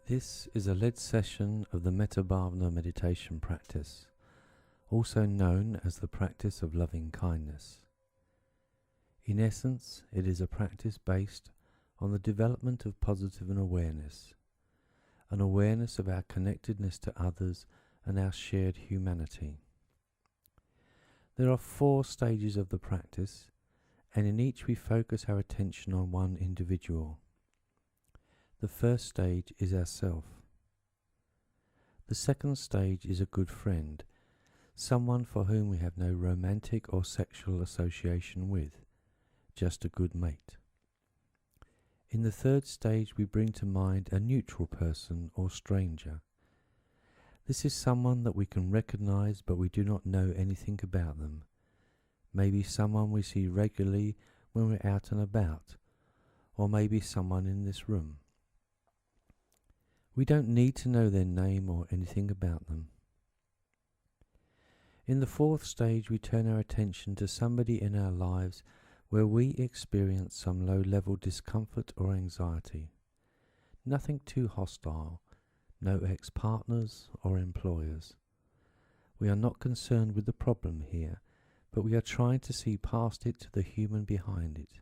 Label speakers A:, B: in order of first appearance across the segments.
A: This is a led session of the Metta Bhavana meditation practice, also known as the practice of loving kindness. In essence, it is a practice based on the development of positive an awareness of our connectedness to others and our shared humanity. There are 4 stages of the practice, and in each we focus our attention on one individual. The first stage is ourself. The second stage is a good friend, someone for whom we have no romantic or sexual association with, just a good mate. In the third stage we bring to mind a neutral person or stranger. This is someone that we can recognize but we do not know anything about them. Maybe someone we see regularly when we're out and about, or maybe someone in this room. We don't need to know their name or anything about them. In the fourth stage, we turn our attention to somebody in our lives where we experience some low-level discomfort or anxiety. Nothing too hostile, no ex-partners or employers. We are not concerned with the problem here, but we are trying to see past it to the human behind it.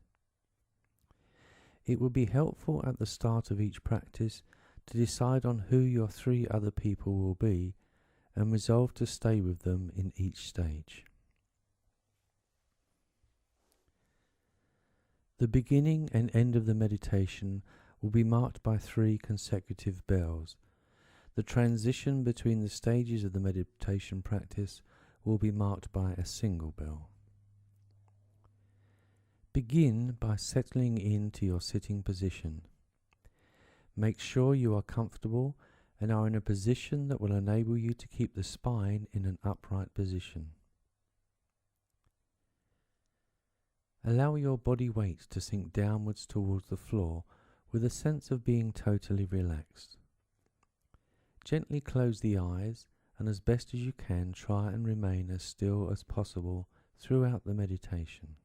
A: It would be helpful at the start of each practice to decide on who your 3 other people will be and resolve to stay with them in each stage. The beginning and end of the meditation will be marked by 3 consecutive bells. The transition between the stages of the meditation practice will be marked by a single bell. Begin by settling into your sitting position. Make sure you are comfortable and are in a position that will enable you to keep the spine in an upright position. Allow your body weight to sink downwards towards the floor with a sense of being totally relaxed. Gently close the eyes and as best as you can try and remain as still as possible throughout the meditation.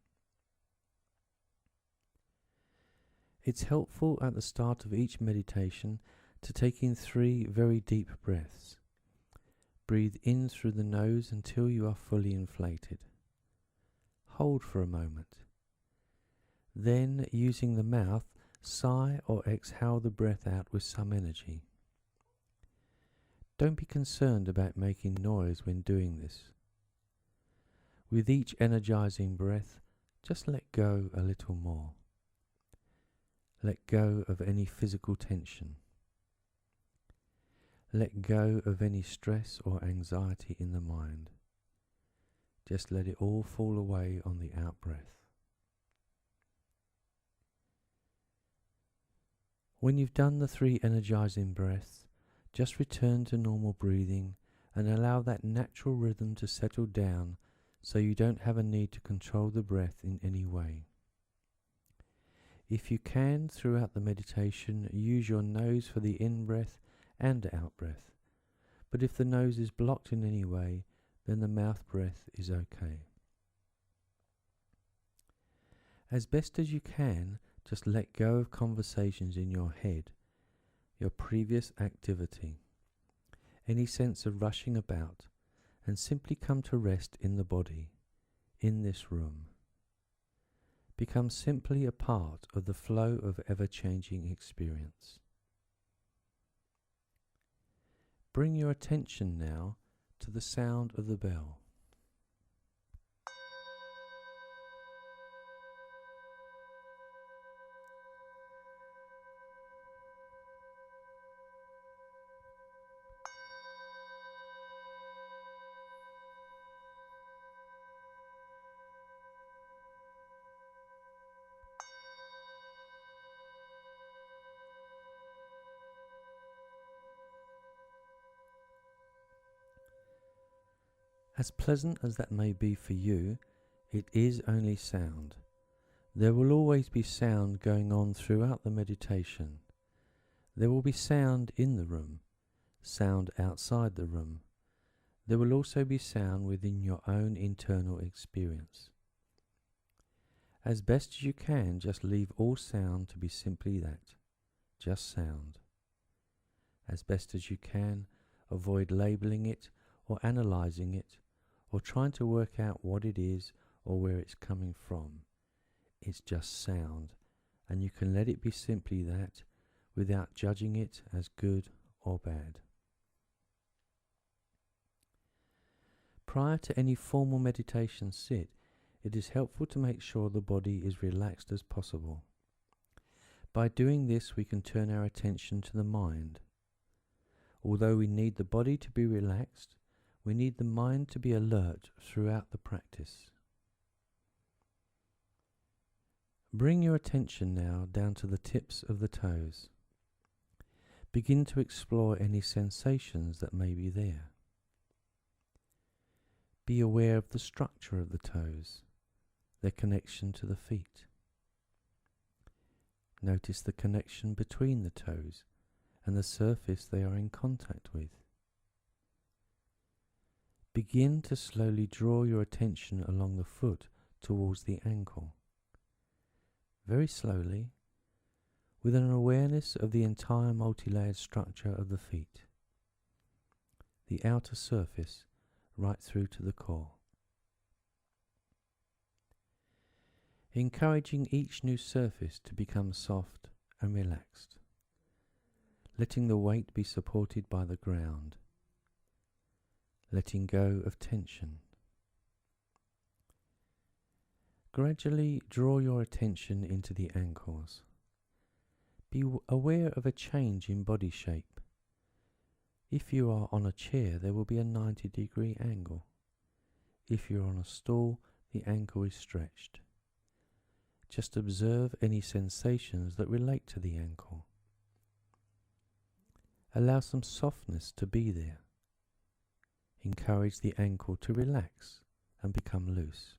A: It's helpful at the start of each meditation to take in 3 very deep breaths. Breathe in through the nose until you are fully inflated. Hold for a moment. Then, using the mouth, sigh or exhale the breath out with some energy. Don't be concerned about making noise when doing this. With each energizing breath, just let go a little more. Let go of any physical tension. Let go of any stress or anxiety in the mind. Just let it all fall away on the out-breath. When you've done the 3 energizing breaths, just return to normal breathing and allow that natural rhythm to settle down so you don't have a need to control the breath in any way. If you can, throughout the meditation, use your nose for the in-breath and out-breath. But if the nose is blocked in any way, then the mouth breath is okay. As best as you can, just let go of conversations in your head, your previous activity, any sense of rushing about, and simply come to rest in the body, in this room. Become simply a part of the flow of ever-changing experience. Bring your attention now to the sound of the bell. As pleasant as that may be for you, it is only sound. There will always be sound going on throughout the meditation. There will be sound in the room, sound outside the room. There will also be sound within your own internal experience. As best as you can, just leave all sound to be simply that, just sound. As best as you can, avoid labeling it or analyzing it or trying to work out what it is or where it's coming from. It's just sound, and you can let it be simply that without judging it as good or bad. Prior to any formal meditation sit, it is helpful to make sure the body is relaxed as possible. By doing this, we can turn our attention to the mind. Although we need the body to be relaxed, we need the mind to be alert throughout the practice. Bring your attention now down to the tips of the toes. Begin to explore any sensations that may be there. Be aware of the structure of the toes, their connection to the feet. Notice the connection between the toes and the surface they are in contact with. Begin to slowly draw your attention along the foot towards the ankle. Very slowly, with an awareness of the entire multi-layered structure of the feet, the outer surface right through to the core. Encouraging each new surface to become soft and relaxed, letting the weight be supported by the ground, letting go of tension. Gradually draw your attention into the ankles. Be aware of a change in body shape. If you are on a chair, there will be a 90-degree angle. If you're on a stool, the ankle is stretched. Just observe any sensations that relate to the ankle. Allow some softness to be there. Encourage the ankle to relax and become loose.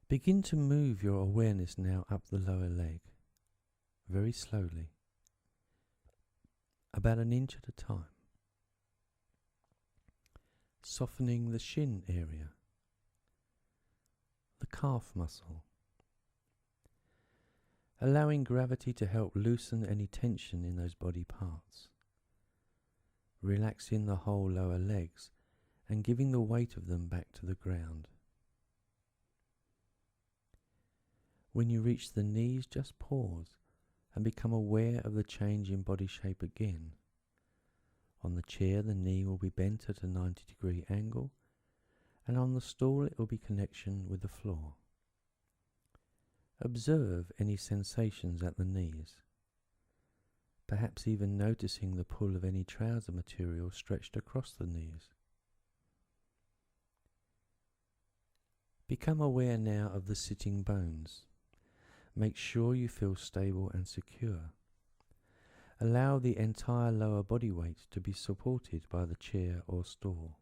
A: Begin to move your awareness now up the lower leg, very slowly, about an inch at a time, softening the shin area, the calf muscle, allowing gravity to help loosen any tension in those body parts, relaxing the whole lower legs and giving the weight of them back to the ground. When you reach the knees, just pause and become aware of the change in body shape again. On the chair, the knee will be bent at a 90-degree angle, and on the stool it will be connection with the floor. Observe any sensations at the knees, perhaps even noticing the pull of any trouser material stretched across the knees. Become aware now of the sitting bones. Make sure you feel stable and secure. Allow the entire lower body weight to be supported by the chair or stool.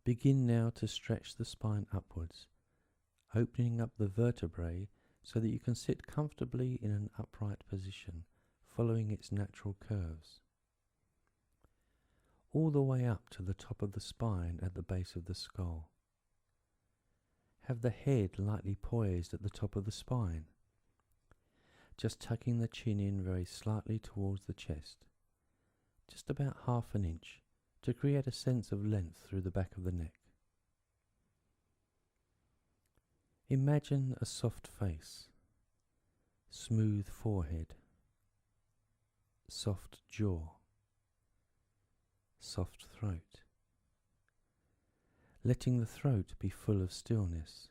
A: Begin now to stretch the spine upwards, opening up the vertebrae so that you can sit comfortably in an upright position, following its natural curves. All the way up to the top of the spine at the base of the skull. Have the head lightly poised at the top of the spine, just tucking the chin in very slightly towards the chest, just about half an inch, to create a sense of length through the back of the neck. Imagine a soft face, smooth forehead, soft jaw, soft throat. Letting the throat be full of stillness,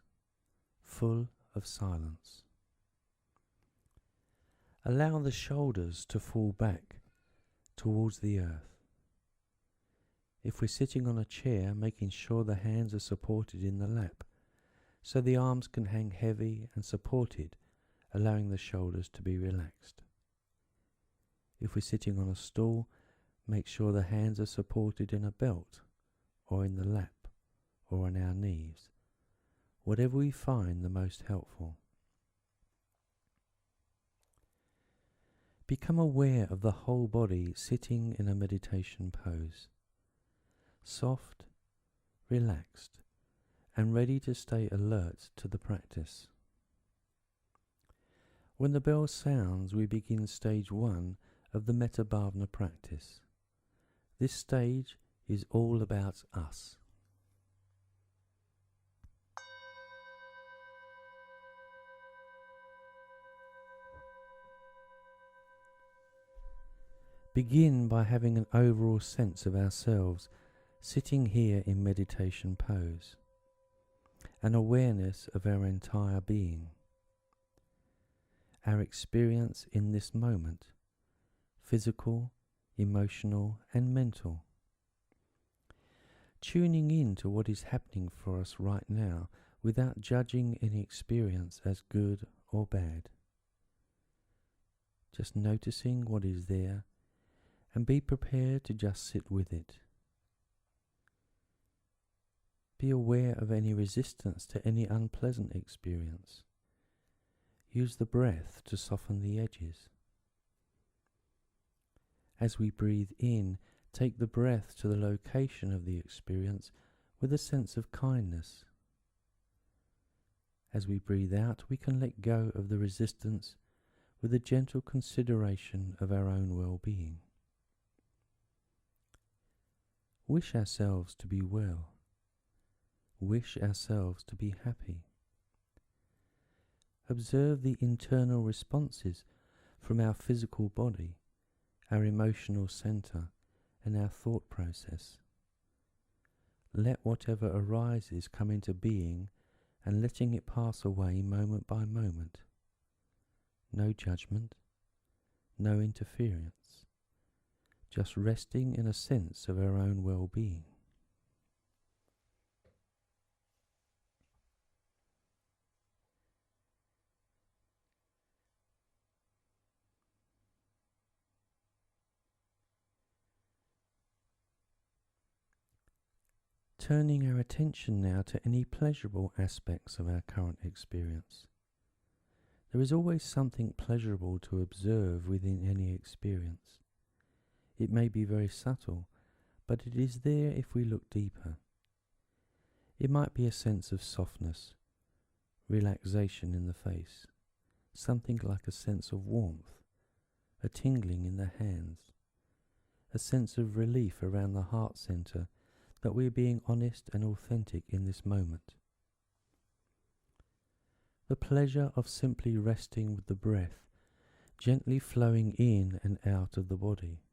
A: full of silence. Allow the shoulders to fall back towards the earth. If we're sitting on a chair, making sure the hands are supported in the lap, so the arms can hang heavy and supported, allowing the shoulders to be relaxed. If we're sitting on a stool, make sure the hands are supported in a belt or in the lap or on our knees, whatever we find the most helpful. Become aware of the whole body sitting in a meditation pose, soft, relaxed, and ready to stay alert to the practice. When the bell sounds, we begin stage 1 of the Metta Bhavana practice. This stage is all about us. Begin by having an overall sense of ourselves sitting here in meditation pose, an awareness of our entire being, our experience in this moment, physical, emotional and mental. Tuning in to what is happening for us right now without judging any experience as good or bad. Just noticing what is there and be prepared to just sit with it. Be aware of any resistance to any unpleasant experience. Use the breath to soften the edges. As we breathe in, take the breath to the location of the experience with a sense of kindness. As we breathe out, we can let go of the resistance with a gentle consideration of our own well-being. Wish ourselves to be well. Wish ourselves to be happy. Observe the internal responses from our physical body, our emotional center, and our thought process. Let whatever arises come into being and letting it pass away moment by moment. No judgment, no interference, just resting in a sense of our own well-being. Turning our attention now to any pleasurable aspects of our current experience. There is always something pleasurable to observe within any experience. It may be very subtle, but it is there if we look deeper. It might be a sense of softness, relaxation in the face, something like a sense of warmth, a tingling in the hands, a sense of relief around the heart center that we are being honest and authentic in this moment. The pleasure of simply resting with the breath, gently flowing in and out of the body.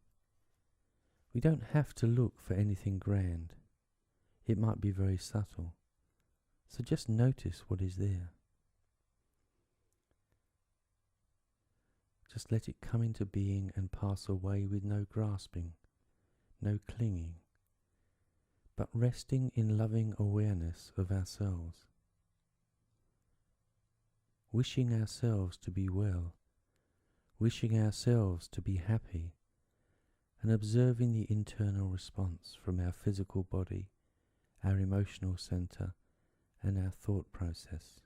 A: We don't have to look for anything grand. It might be very subtle. So just notice what is there. Just let it come into being and pass away with no grasping, no clinging, but resting in loving awareness of ourselves. Wishing ourselves to be well, wishing ourselves to be happy, and observing the internal response from our physical body, our emotional center, and our thought process.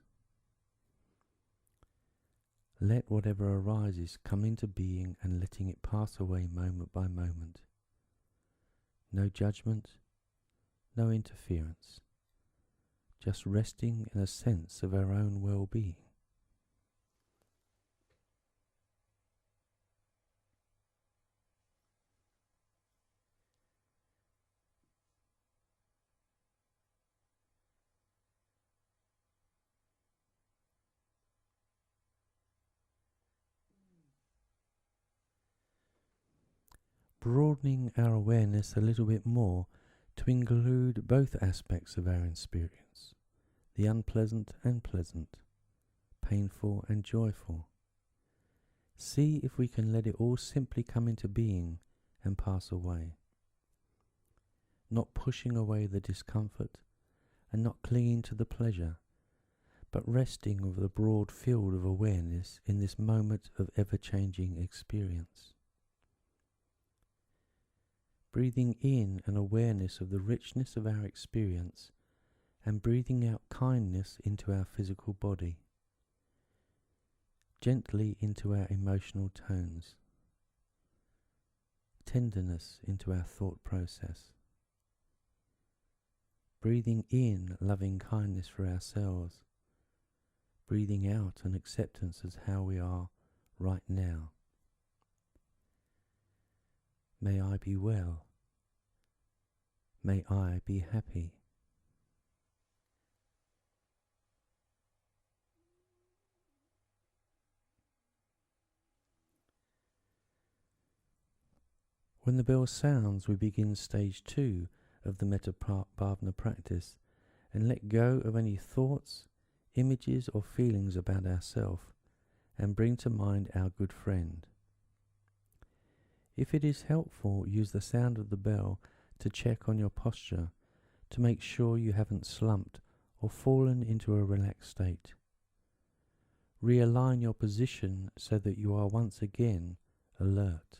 A: Let whatever arises come into being and letting it pass away moment by moment. No judgment, no interference, just resting in a sense of our own well-being. Broadening our awareness a little bit more to include both aspects of our experience, the unpleasant and pleasant, painful and joyful. See if we can let it all simply come into being and pass away, not pushing away the discomfort and not clinging to the pleasure, but resting with the broad field of awareness in this moment of ever-changing experience. Breathing in an awareness of the richness of our experience and breathing out kindness into our physical body, gently into our emotional tones, tenderness into our thought process, breathing in loving kindness for ourselves, breathing out an acceptance as how we are right now. May I be well. May I be happy. When the bell sounds, we begin stage 2 of the Metta Bhavana practice and let go of any thoughts, images or feelings about ourselves and bring to mind our good friend. If it is helpful, use the sound of the bell to check on your posture to make sure you haven't slumped or fallen into a relaxed state. Realign your position so that you are once again alert.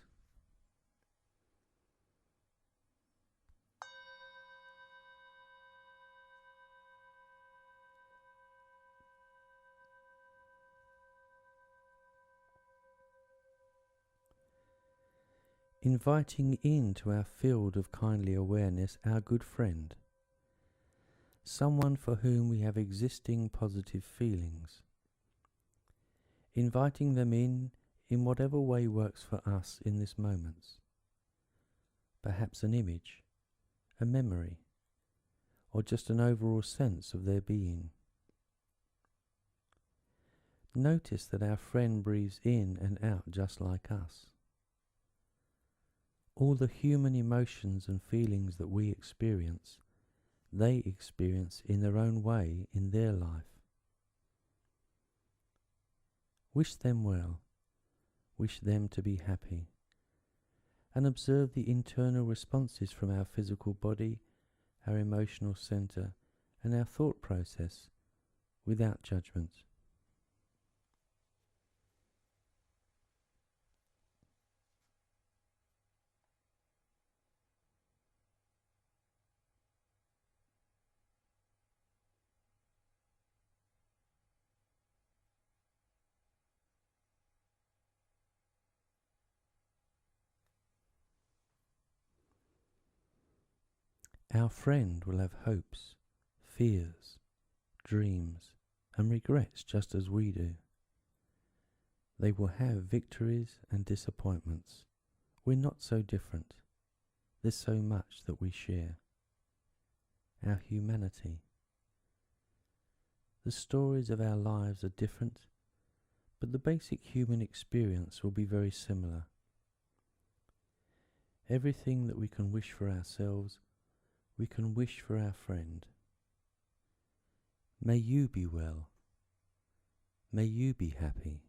A: Inviting into our field of kindly awareness our good friend, someone for whom we have existing positive feelings. Inviting them in whatever way works for us in this moment. Perhaps an image, a memory, or just an overall sense of their being. Notice that our friend breathes in and out just like us. All the human emotions and feelings that we experience, they experience in their own way in their life. Wish them well, wish them to be happy, and observe the internal responses from our physical body, our emotional center, and our thought process without judgment. Our friend will have hopes, fears, dreams, and regrets just as we do. They will have victories and disappointments. We're not so different. There's so much that we share. Our humanity. The stories of our lives are different, but the basic human experience will be very similar. Everything that we can wish for ourselves, we can wish for our friend. May you be well. May you be happy.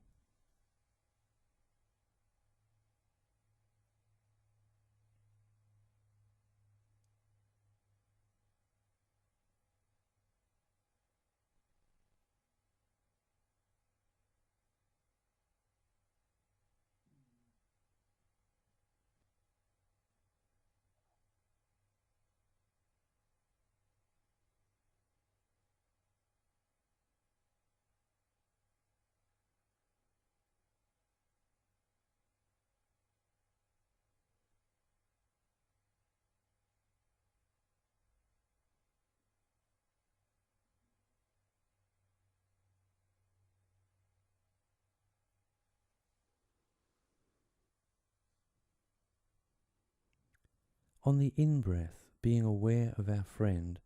A: On the in-breath, being aware of our friend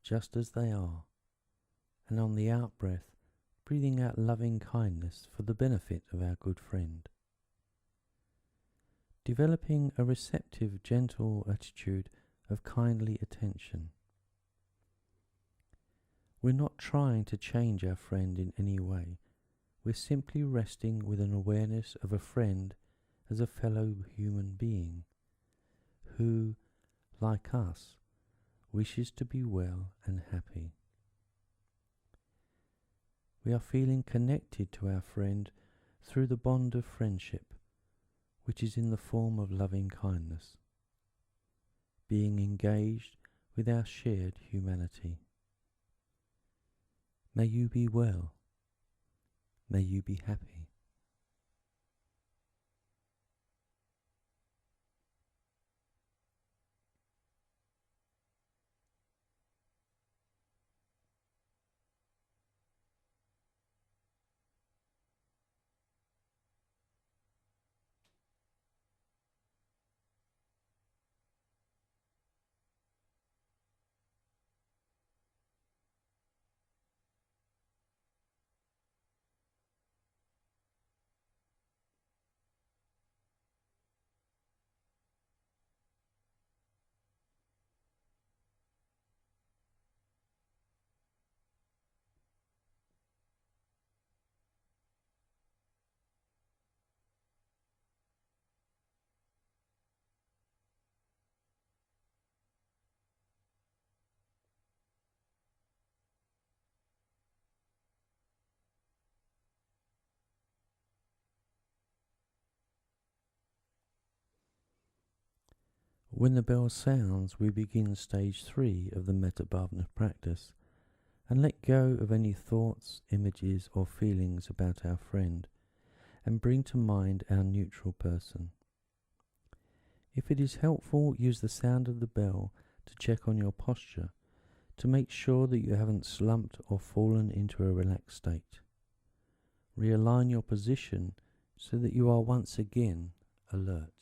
A: just as they are, and on the out-breath, breathing out loving kindness for the benefit of our good friend. Developing a receptive, gentle attitude of kindly attention. We're not trying to change our friend in any way. We're simply resting with an awareness of a friend as a fellow human being who, like us, wishes to be well and happy. We are feeling connected to our friend through the bond of friendship, which is in the form of loving kindness, being engaged with our shared humanity. May you be well. May you be happy. When the bell sounds, we begin stage 3 of the Metta Bhavana practice and let go of any thoughts, images or feelings about our friend and bring to mind our neutral person. If it is helpful, use the sound of the bell to check on your posture to make sure that you haven't slumped or fallen into a relaxed state. Realign your position so that you are once again alert.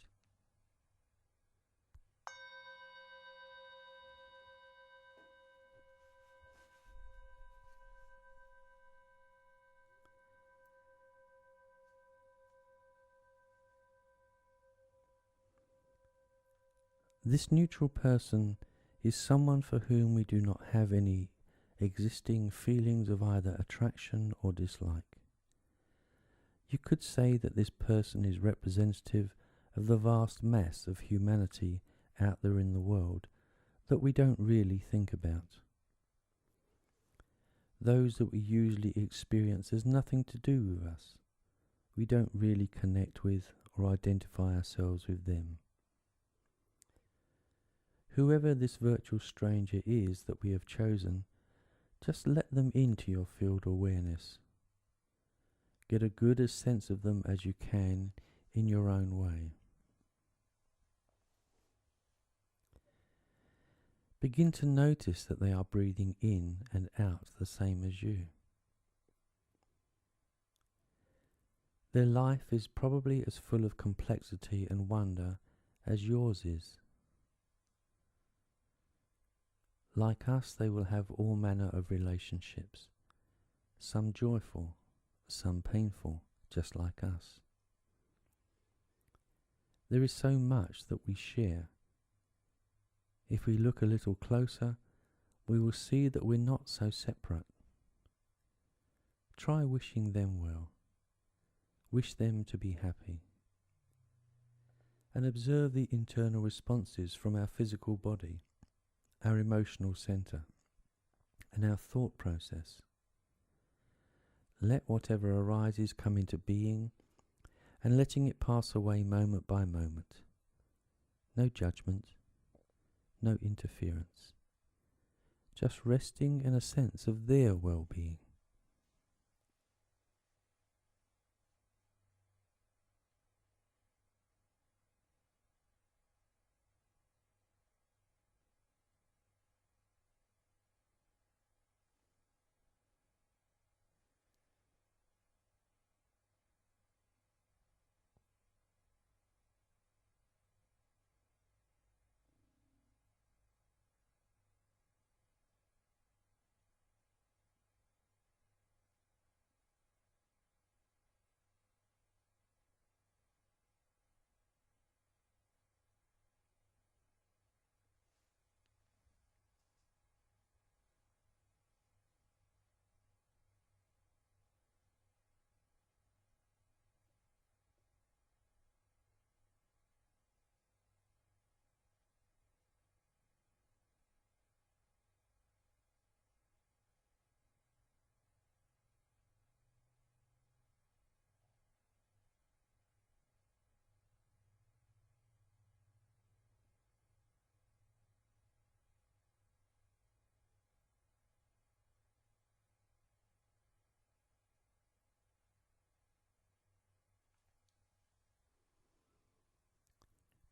A: This neutral person is someone for whom we do not have any existing feelings of either attraction or dislike. You could say that this person is representative of the vast mass of humanity out there in the world that we don't really think about. Those that we usually experience as nothing to do with us. We don't really connect with or identify ourselves with them. Whoever this virtual stranger is that we have chosen, just let them into your field of awareness. Get a good as sense of them as you can in your own way. Begin to notice that they are breathing in and out the same as you. Their life is probably as full of complexity and wonder as yours is. Like us, they will have all manner of relationships, some joyful, some painful, just like us. There is so much that we share. If we look a little closer, we will see that we're not so separate. Try wishing them well. Wish them to be happy. And observe the internal responses from our physical body, our emotional center, and our thought process. Let whatever arises come into being and letting it pass away moment by moment. No judgment, no interference. Just resting in a sense of their well-being.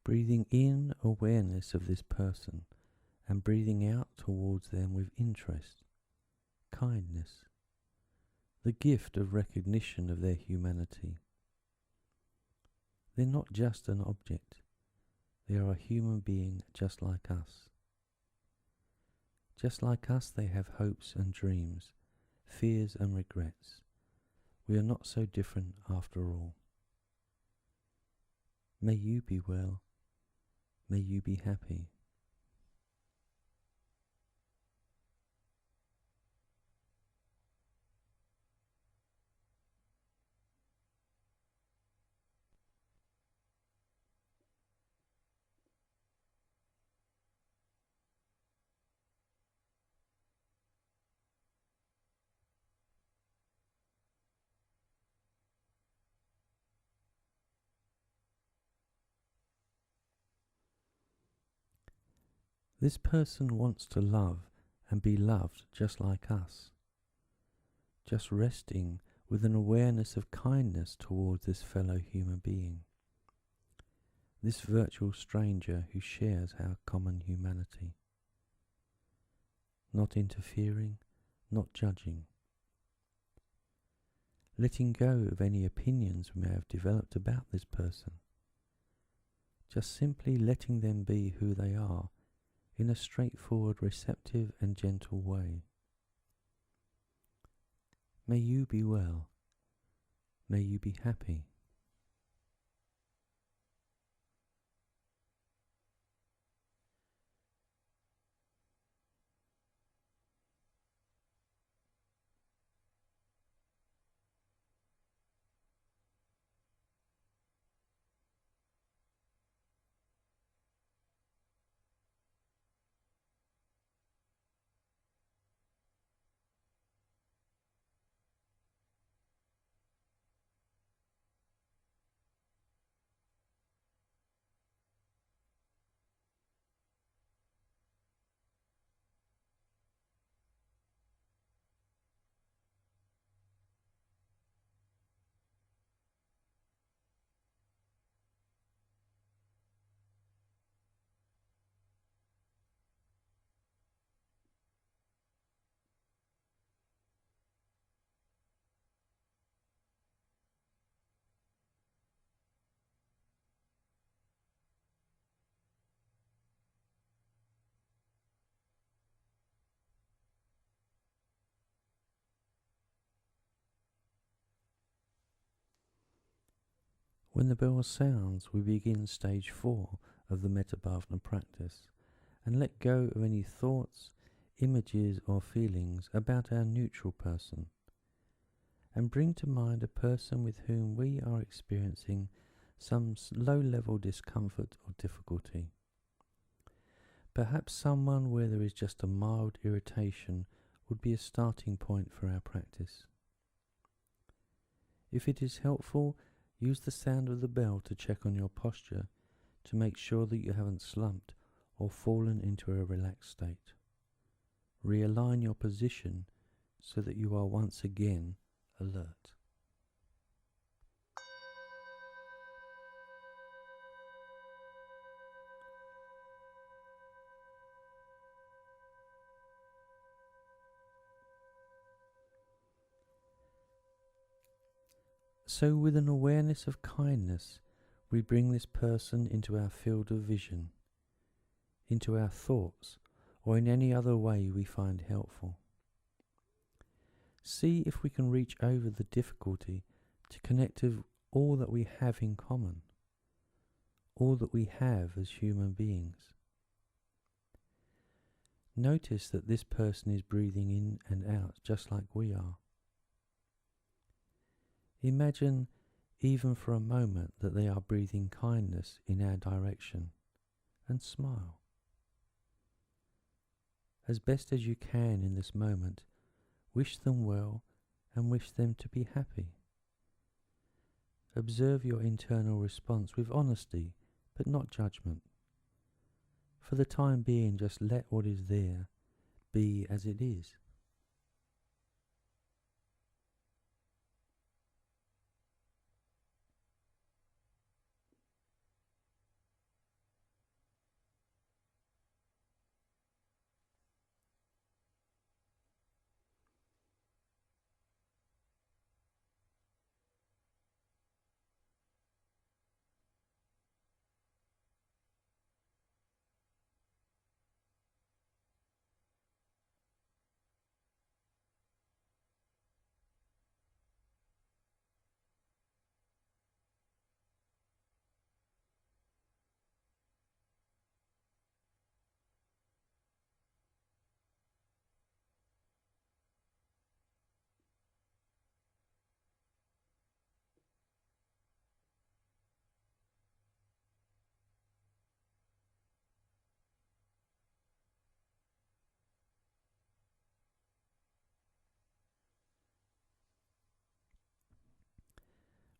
A: Breathing in awareness of this person and breathing out towards them with interest, kindness, the gift of recognition of their humanity. They're not just an object, they are a human being just like us. Just like us, they have hopes and dreams, fears and regrets. We are not so different after all. May you be well. May you be happy. This person wants to love and be loved just like us. Just resting with an awareness of kindness towards this fellow human being, this virtual stranger who shares our common humanity. Not interfering, not judging. Letting go of any opinions we may have developed about this person. Just simply letting them be who they are in a straightforward, receptive and gentle way. May you be well. May you be happy. When the bell sounds, we begin stage 4 of the Metta Bhavana practice and let go of any thoughts, images or feelings about our neutral person and bring to mind a person with whom we are experiencing some low-level discomfort or difficulty. Perhaps someone where there is just a mild irritation would be a starting point for our practice. If it is helpful, use the sound of the bell to check on your posture to make sure that you haven't slumped or fallen into a relaxed state. Realign your position so that you are once again alert. So with an awareness of kindness, we bring this person into our field of vision, into our thoughts, or in any other way we find helpful. See if we can reach over the difficulty to connect with all that we have in common, all that we have as human beings. Notice that this person is breathing in and out just like we are. Imagine, even for a moment, that they are breathing kindness in our direction, and smile. As best as you can in this moment, wish them well and wish them to be happy. Observe your internal response with honesty, but not judgment. For the time being, just let what is there be as it is.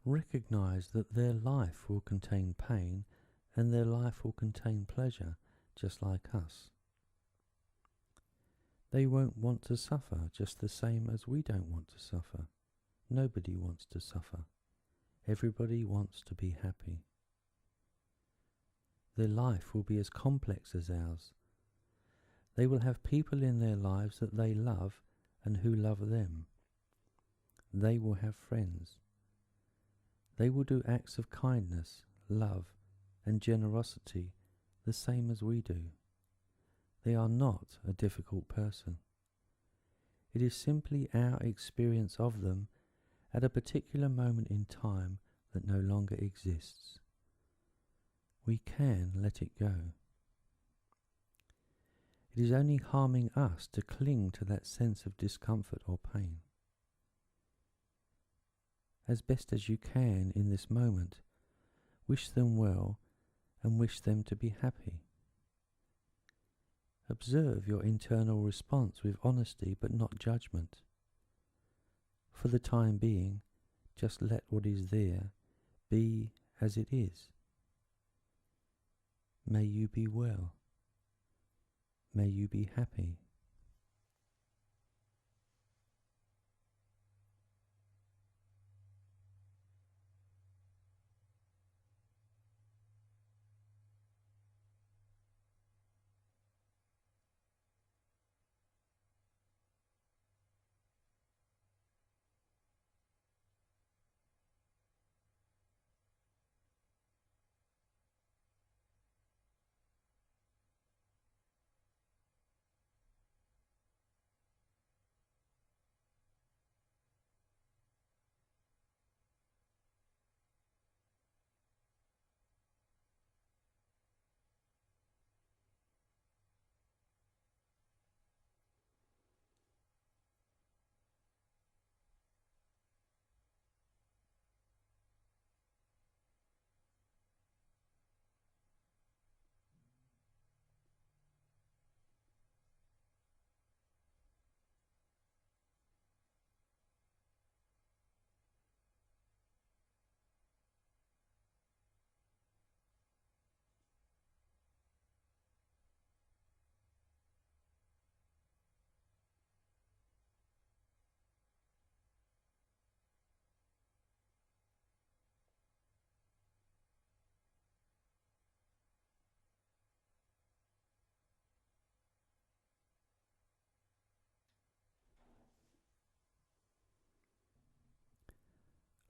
A: Recognize that their life will contain pain and their life will contain pleasure, just like us. They won't want to suffer just the same as we don't want to suffer. Nobody wants to suffer. Everybody wants to be happy. Their life will be as complex as ours. They will have people in their lives that they love and who love them. They will have friends. They will do acts of kindness, love, and generosity the same as we do. They are not a difficult person. It is simply our experience of them at a particular moment in time that no longer exists. We can let it go. It is only harming us to cling to that sense of discomfort or pain. As best as you can in this moment, wish them well and wish them to be happy. Observe your internal response with honesty but not judgment. For the time being, just let what is there be as it is. May you be well. May you be happy.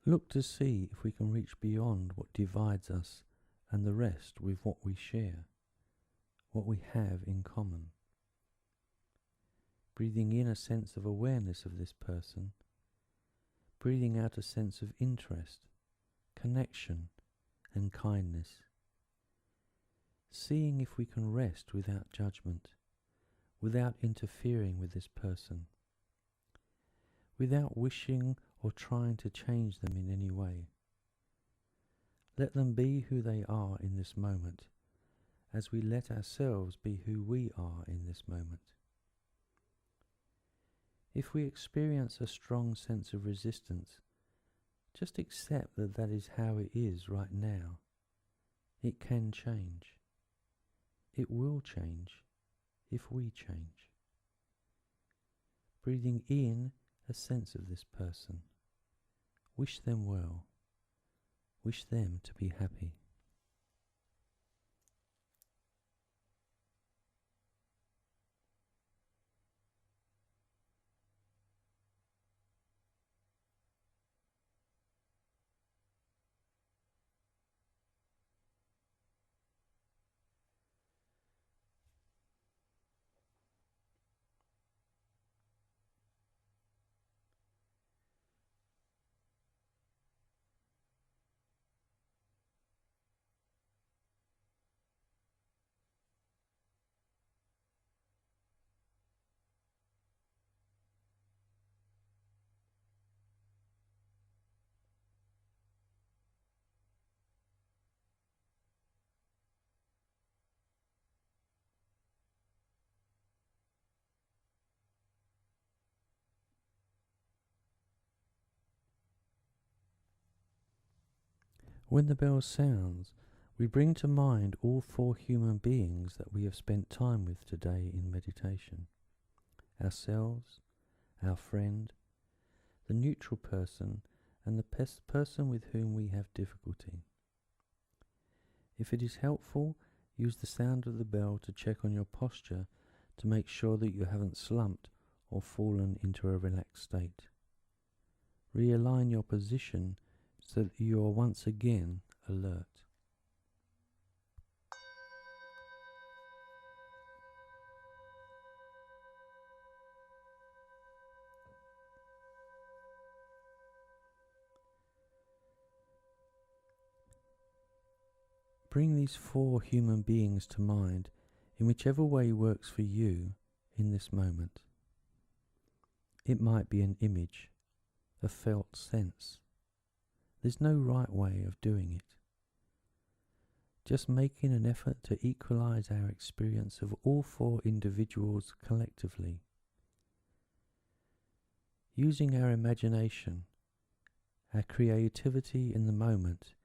A: Look to see if we can reach beyond what divides us and the rest with what we share, what we have in common. Breathing in a sense of awareness of this person, breathing out a sense of interest, connection, and kindness. Seeing if we can rest without judgment, without interfering with this person, without wishing or trying to change them in any way. Let them be who they are in this moment, as we let ourselves be who we are in this moment. If we experience a strong sense of resistance, just accept that that is how it is right now. It can change. It will change if we change. Breathing in a sense of this person. Wish them well. Wish them to be happy. When the bell sounds, we bring to mind all 4 human beings that we have spent time with today in meditation. ourselves, our friend, the neutral person, and the person with whom we have difficulty. If it is helpful, use the sound of the bell to check on your posture to make sure that you haven't slumped or fallen into a relaxed state. Realign your position so that you are once again alert. Bring these 4 human beings to mind in whichever way works for you in this moment. It might be an image, a felt sense. There's no right way of doing it. Just making an effort to equalize our experience of all 4 individuals collectively. Using our imagination, our creativity in the moment,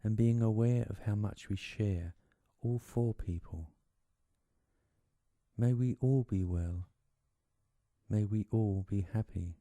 A: and being aware of how much we share, all 4 people. May we all be well. May we all be happy.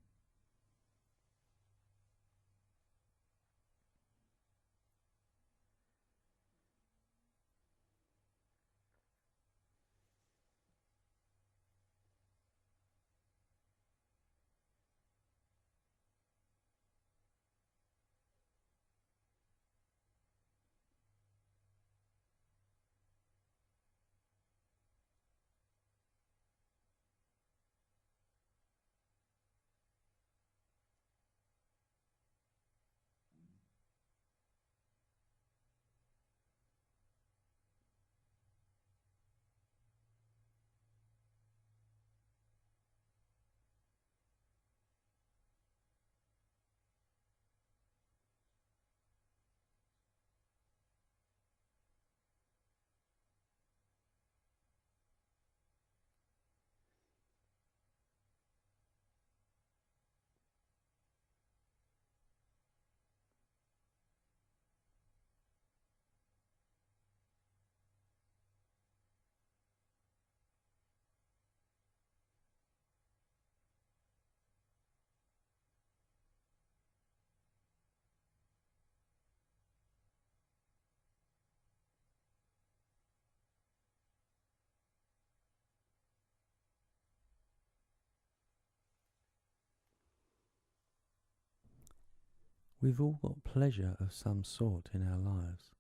A: We've all got pleasure of some sort in our lives,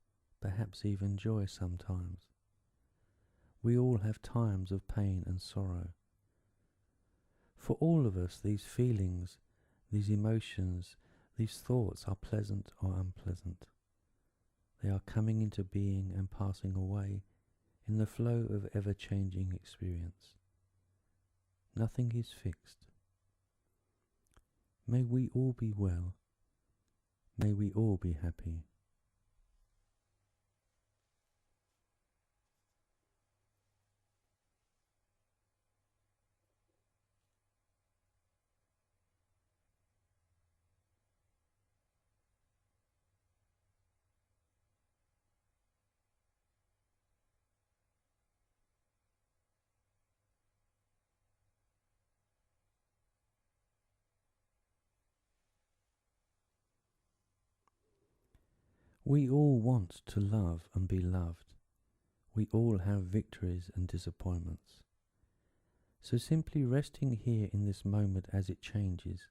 A: perhaps even joy sometimes. We all have times of pain and sorrow. For all of us, these feelings, these emotions, these thoughts are pleasant or unpleasant. They are coming into being and passing away in the flow of ever-changing experience. Nothing is fixed. May we all be well. May we all be happy. We all want to love and be loved. We all have victories and disappointments. So simply resting here in this moment as it changes,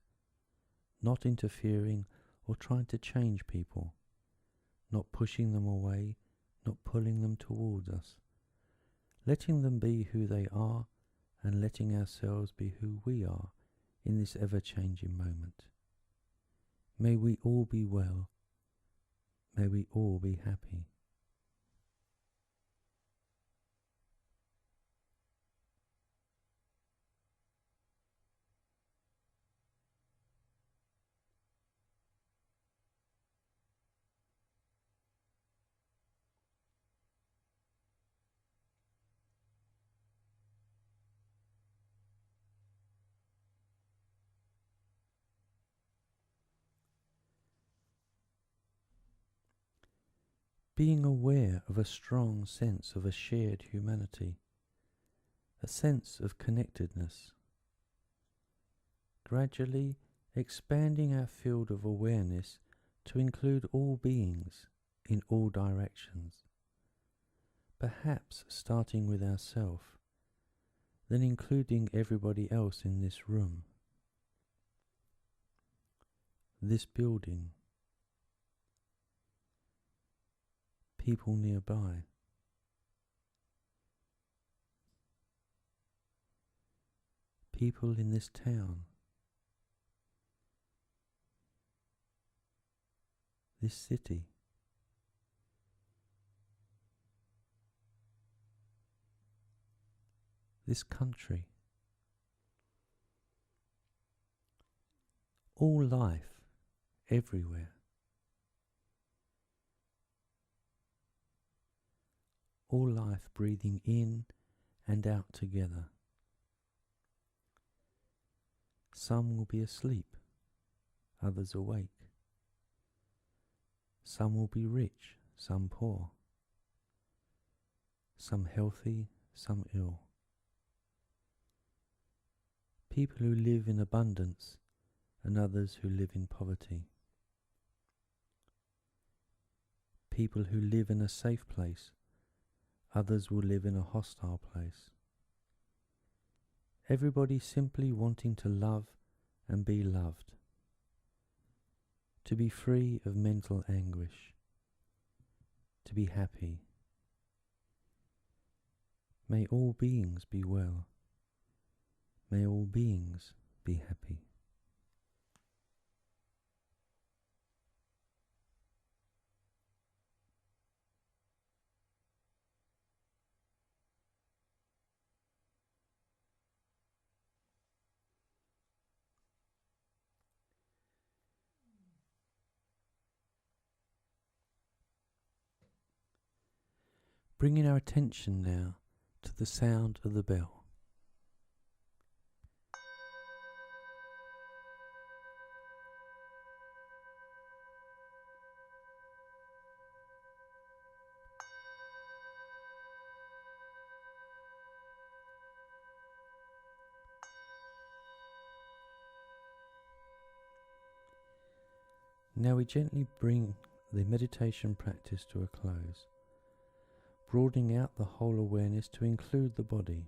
A: not interfering or trying to change people, not pushing them away, not pulling them towards us, letting them be who they are and letting ourselves be who we are in this ever-changing moment. May we all be well. May we all be happy. Being aware of a strong sense of a shared humanity, a sense of connectedness, gradually expanding our field of awareness to include all beings in all directions, perhaps starting with ourself, then including everybody else in this room, this building, people nearby, people in this town, this city, this country, all life, everywhere, all life breathing in and out together. Some will be asleep, others awake. Some will be rich, some poor. Some healthy, some ill. People who live in abundance and others who live in poverty. People who live in a safe place, others will live in a hostile place. Everybody simply wanting to love and be loved, to be free of mental anguish, to be happy. May all beings be well. May all beings be happy. Bringing our attention now to the sound of the bell. Now we gently bring the meditation practice to a close, broadening out the whole awareness to include the body,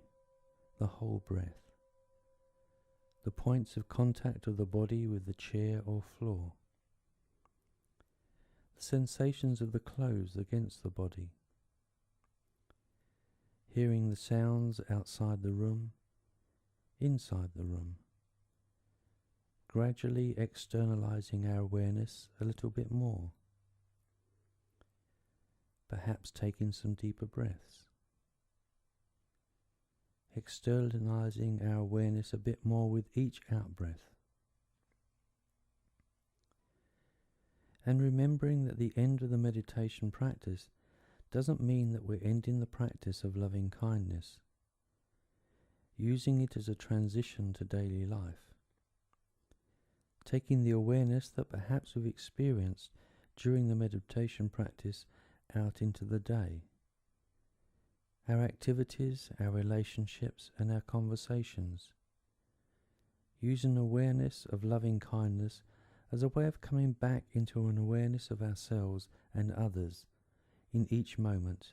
A: the whole breath, the points of contact of the body with the chair or floor, the sensations of the clothes against the body, hearing the sounds outside the room, inside the room, gradually externalizing our awareness a little bit more, perhaps taking some deeper breaths, externalizing our awareness a bit more with each out-breath, and remembering that the end of the meditation practice doesn't mean that we're ending the practice of loving kindness, using it as a transition to daily life, taking the awareness that perhaps we've experienced during the meditation practice out into the day, our activities, our relationships and our conversations, using awareness of loving kindness as a way of coming back into an awareness of ourselves and others in each moment,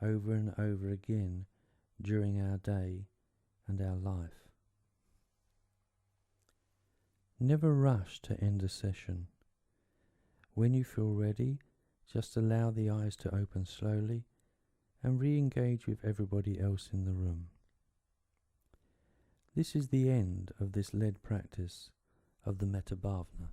A: over and over again during our day and our life. Never rush to end a session. When you feel ready, just allow the eyes to open slowly and re-engage with everybody else in the room. This is the end of this led practice of the Metta Bhavana.